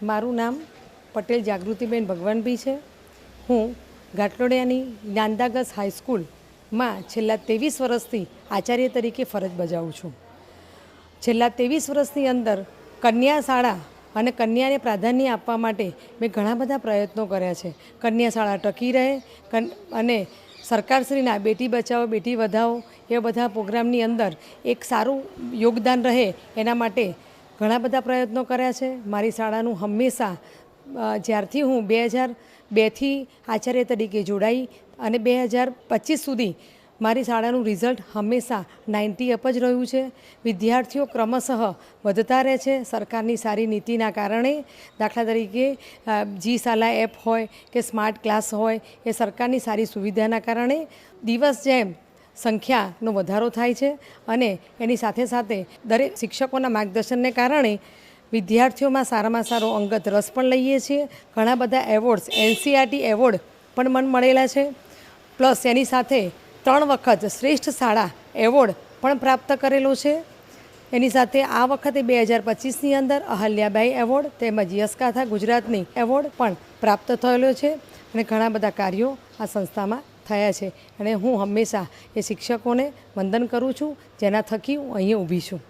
મારું નામ પટેલ જાગૃતિબેન ભગવાનભાઈ છે। હું ઘાટલોડિયાની જ્ઞાનદાગસ હાઈસ્કૂલમાં છેલ્લા 23 વર્ષથી આચાર્ય તરીકે ફરજ બજાવું છું। છેલ્લા 23 વર્ષની અંદર કન્યા શાળા અને કન્યાને પ્રાધાન્ય આપવા માટે મેં ઘણા બધા પ્રયત્નો કર્યા છે। કન્યા શાળા ટકી રહે અને સરકારશ્રીના બેટી બચાવો બેટી વધાવો એ બધા પ્રોગ્રામની અંદર એક સારું યોગદાન રહે એના માટે ઘણા બધા પ્રયત્નો કર્યા છે। મારી શાળાનું હંમેશા જ્યારથી હું 2002થી આચાર્ય તરીકે જોડાઈ અને 2025 સુધી મારી શાળાનું રિઝલ્ટ હંમેશા 90 અપ જ રહ્યું છે। વિદ્યાર્થીઓ ક્રમશઃ વધતા રહે છે સરકારની સારી નીતિના કારણે। દાખલા તરીકે જી શાલા એપ હોય કે સ્માર્ટ ક્લાસ હોય એ સરકારની સારી સુવિધાના કારણે દિવસ જેમ સંખ્યાનો વધારો થાય છે અને એની સાથે સાથે દરેક શિક્ષકોના માર્ગદર્શનને કારણે વિદ્યાર્થીઓમાં સારામાં સારો અંગત રસ પણ લઈએ છીએ। ઘણા બધા એવોર્ડ્સ NCERT એવોર્ડ પણ મને મળેલા છે, પ્લસ એની સાથે 3 વખત શ્રેષ્ઠ શાળા એવોર્ડ પણ પ્રાપ્ત કરેલો છે। એની સાથે આ વખતે 2025ની અંદર અહલ્યાબાઈ એવોર્ડ તેમજ યશગાથા ગુજરાતની એવોર્ડ પણ પ્રાપ્ત થયેલો છે અને ઘણા બધા કાર્યો આ સંસ્થામાં થયા છે અને હું હંમેશા એ શિક્ષકોને વંદન કરું છું જેના થકી હું અહીં ઊભી છું।